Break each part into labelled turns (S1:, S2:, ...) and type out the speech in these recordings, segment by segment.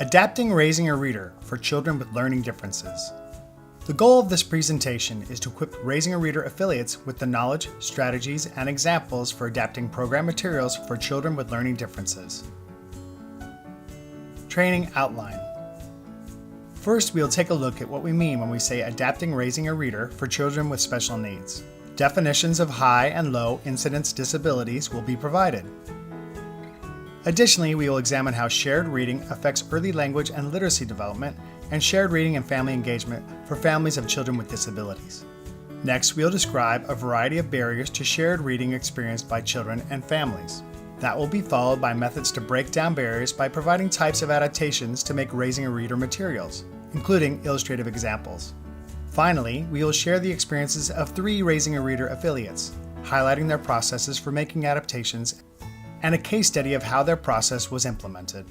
S1: Adapting Raising a Reader for Children with Learning Differences. The goal of this presentation is to equip Raising a Reader affiliates with the knowledge, strategies, and examples for adapting program materials for children with learning differences. Training outline. First, we'll take a look at what we mean when we say adapting Raising a Reader for children with special needs. Definitions of high and low incidence disabilities will be provided. Additionally, we will examine how shared reading affects early language and literacy development and shared reading and family engagement for families of children with disabilities. Next, we'll describe a variety of barriers to shared reading experienced by children and families. That will be followed by methods to break down barriers by providing types of adaptations to make Raising a Reader materials, including illustrative examples. Finally, we will share the experiences of 3 Raising a Reader affiliates, highlighting their processes for making adaptations and a case study of how their process was implemented.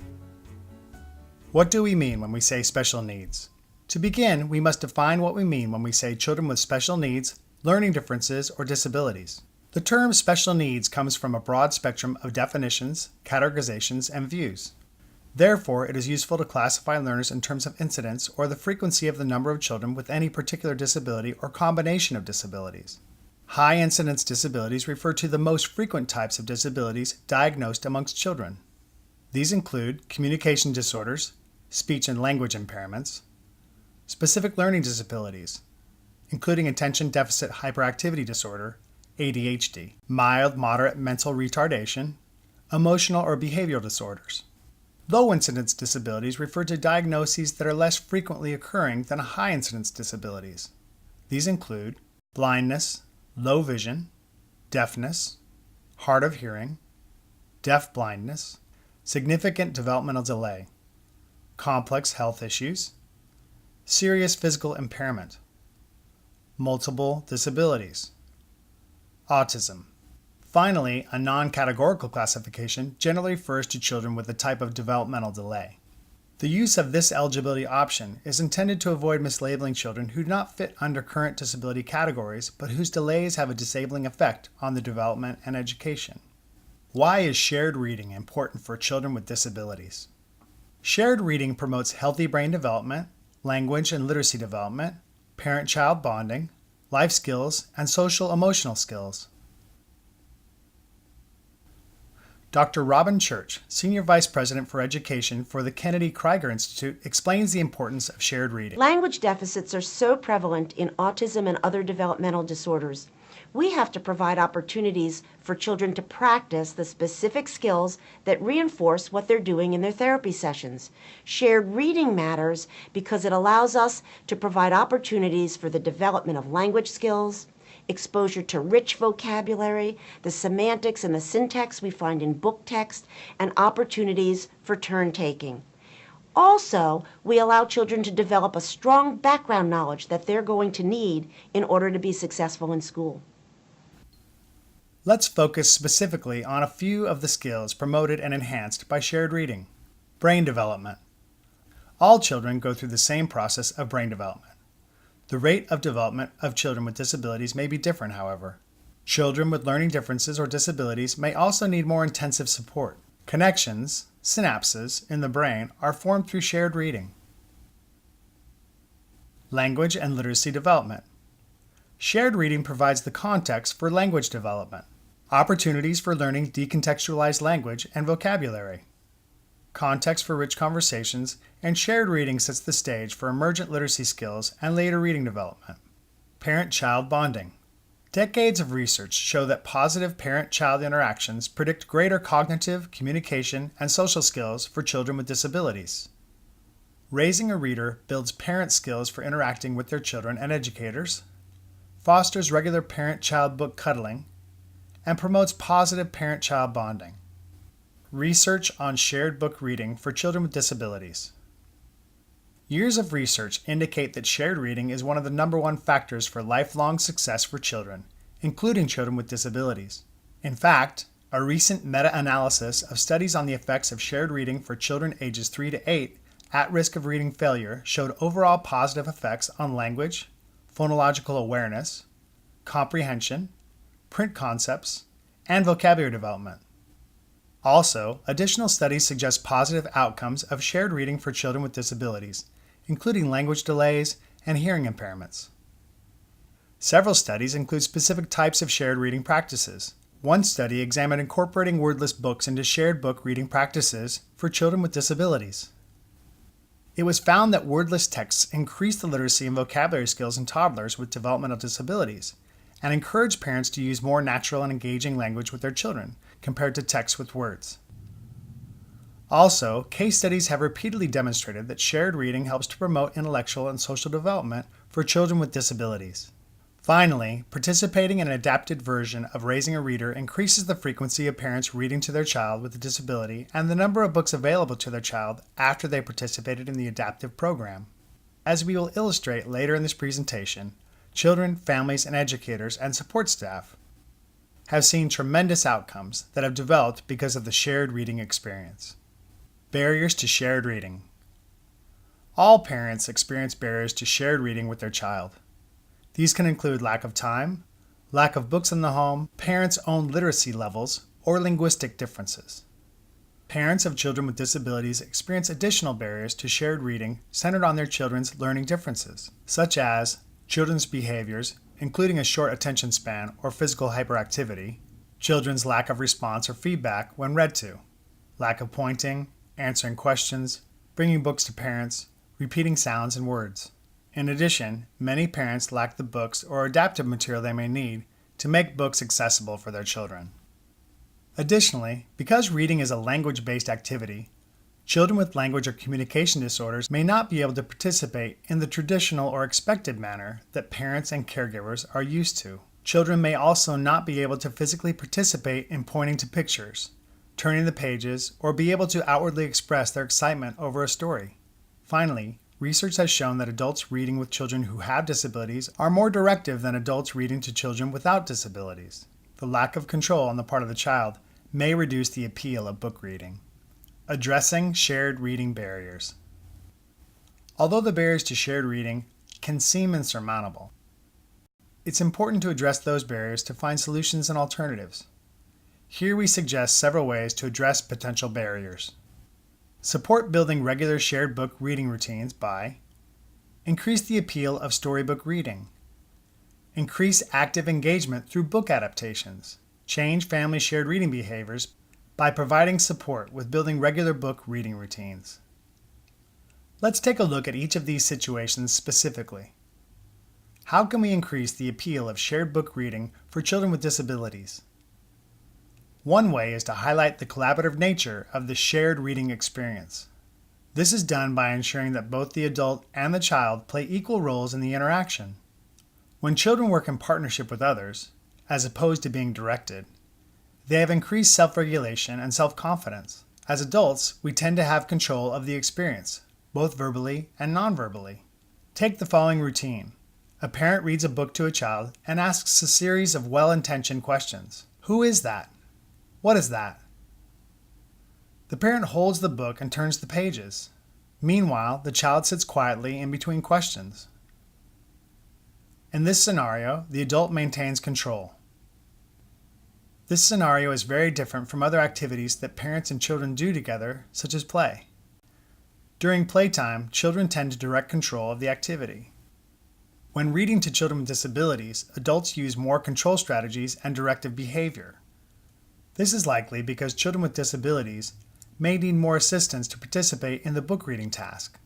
S1: What do we mean when we say special needs? To begin, we must define what we mean when we say children with special needs, learning differences, or disabilities. The term special needs comes from a broad spectrum of definitions, categorizations, and views. Therefore, it is useful to classify learners in terms of incidence or the frequency of the number of children with any particular disability or combination of disabilities. High incidence disabilities refer to the most frequent types of disabilities diagnosed amongst children. These include communication disorders, speech and language impairments, specific learning disabilities, including attention deficit hyperactivity disorder, ADHD, mild, moderate mental retardation, emotional or behavioral disorders. Low incidence disabilities refer to diagnoses that are less frequently occurring than high incidence disabilities. These include blindness, low vision, deafness, hard of hearing, deaf blindness, significant developmental delay, complex health issues, serious physical impairment, multiple disabilities, autism. Finally, a non-categorical classification generally refers to children with a type of developmental delay. The use of this eligibility option is intended to avoid mislabeling children who do not fit under current disability categories but whose delays have a disabling effect on their development and education. Why is shared reading important for children with disabilities? Shared reading promotes healthy brain development, language and literacy development, parent-child bonding, life skills, and social-emotional skills. Dr. Robin Church, Senior Vice President for Education for the Kennedy Krieger Institute, explains the importance of shared reading.
S2: Language deficits are so prevalent in autism and other developmental disorders. We have to provide opportunities for children to practice the specific skills that reinforce what they're doing in their therapy sessions. Shared reading matters because it allows us to provide opportunities for the development of language skills, exposure to rich vocabulary, the semantics and the syntax we find in book text, and opportunities for turn-taking. Also, we allow children to develop a strong background knowledge that they're going to need in order to be successful in school.
S1: Let's focus specifically on a few of the skills promoted and enhanced by shared reading. Brain development. All children go through the same process of brain development. The rate of development of children with disabilities may be different, however. Children with learning differences or disabilities may also need more intensive support. Connections, synapses, in the brain are formed through shared reading. Language and literacy development. Shared reading provides the context for language development, opportunities for learning decontextualized language and vocabulary, context for rich conversations, and shared reading sets the stage for emergent literacy skills and later reading development. Parent-child bonding. Decades of research show that positive parent-child interactions predict greater cognitive, communication, and social skills for children with disabilities. Raising a Reader builds parent skills for interacting with their children and educators, fosters regular parent-child book cuddling, and promotes positive parent-child bonding. Research on shared book reading for children with disabilities. Years of research indicate that shared reading is one of the #1 factors for lifelong success for children, including children with disabilities. In fact, a recent meta-analysis of studies on the effects of shared reading for children ages 3 to 8 at risk of reading failure showed overall positive effects on language, phonological awareness, comprehension, print concepts, and vocabulary development. Also, additional studies suggest positive outcomes of shared reading for children with disabilities, including language delays and hearing impairments. Several studies include specific types of shared reading practices. One study examined incorporating wordless books into shared book reading practices for children with disabilities. It was found that wordless texts increase the literacy and vocabulary skills in toddlers with developmental disabilities and encourage parents to use more natural and engaging language with their children compared to text with words. Also, case studies have repeatedly demonstrated that shared reading helps to promote intellectual and social development for children with disabilities. Finally, participating in an adapted version of Raising a Reader increases the frequency of parents reading to their child with a disability and the number of books available to their child after they participated in the adaptive program. As we will illustrate later in this presentation, children, families, and educators and support staff have seen tremendous outcomes that have developed because of the shared reading experience. Barriers to shared reading. All parents experience barriers to shared reading with their child. These can include lack of time, lack of books in the home, parents' own literacy levels, or linguistic differences. Parents of children with disabilities experience additional barriers to shared reading centered on their children's learning differences, such as children's behaviors, including a short attention span or physical hyperactivity, children's lack of response or feedback when read to, lack of pointing, answering questions, bringing books to parents, repeating sounds and words. In addition, many parents lack the books or adaptive material they may need to make books accessible for their children. Additionally, because reading is a language-based activity, children with language or communication disorders may not be able to participate in the traditional or expected manner that parents and caregivers are used to. Children may also not be able to physically participate in pointing to pictures, turning the pages, or be able to outwardly express their excitement over a story. Finally, research has shown that adults reading with children who have disabilities are more directive than adults reading to children without disabilities. The lack of control on the part of the child may reduce the appeal of book reading. Addressing shared reading barriers. Although the barriers to shared reading can seem insurmountable, it's important to address those barriers to find solutions and alternatives. Here we suggest several ways to address potential barriers. Support building regular shared book reading routines by increase the appeal of storybook reading, increase active engagement through book adaptations, change family shared reading behaviors by providing support with building regular book reading routines. Let's take a look at each of these situations specifically. How can we increase the appeal of shared book reading for children with disabilities? One way is to highlight the collaborative nature of the shared reading experience. This is done by ensuring that both the adult and the child play equal roles in the interaction. When children work in partnership with others, as opposed to being directed, they have increased self-regulation and self-confidence. As adults, we tend to have control of the experience, both verbally and non-verbally. Take the following routine. A parent reads a book to a child and asks a series of well-intentioned questions. Who is that? What is that? The parent holds the book and turns the pages. Meanwhile, the child sits quietly in between questions. In this scenario, the adult maintains control. This scenario is very different from other activities that parents and children do together, such as play. During playtime, children tend to direct control of the activity. When reading to children with disabilities, adults use more control strategies and directive behavior. This is likely because children with disabilities may need more assistance to participate in the book reading task.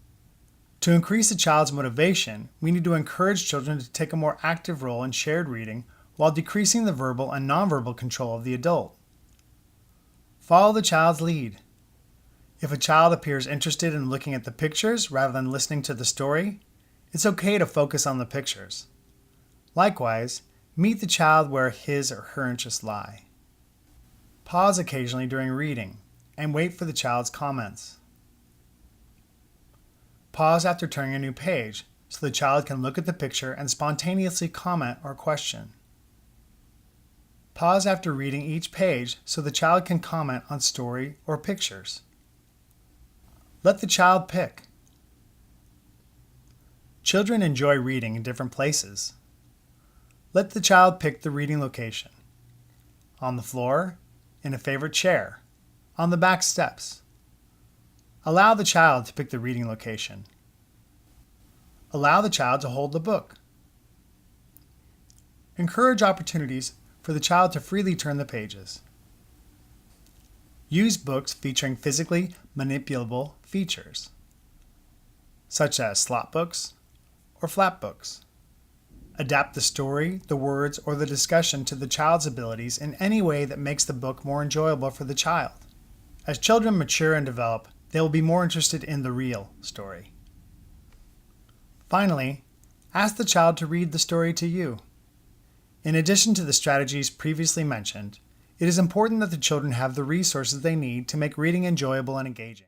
S1: To increase a child's motivation, we need to encourage children to take a more active role in shared reading while decreasing the verbal and nonverbal control of the adult. Follow the child's lead. If a child appears interested in looking at the pictures rather than listening to the story, it's okay to focus on the pictures. Likewise, meet the child where his or her interests lie. Pause occasionally during reading and wait for the child's comments. Pause after turning a new page so the child can look at the picture and spontaneously comment or question. Pause after reading each page so the child can comment on story or pictures. Let the child pick. Children enjoy reading in different places. Let the child pick the reading location. On the floor, in a favorite chair, on the back steps. Allow the child to pick the reading location. Allow the child to hold the book. Encourage opportunities for the child to freely turn the pages. Use books featuring physically manipulable features, such as slot books or flap books. Adapt the story, the words, or the discussion to the child's abilities in any way that makes the book more enjoyable for the child. As children mature and develop, they will be more interested in the real story. Finally, ask the child to read the story to you. In addition to the strategies previously mentioned, it is important that the children have the resources they need to make reading enjoyable and engaging.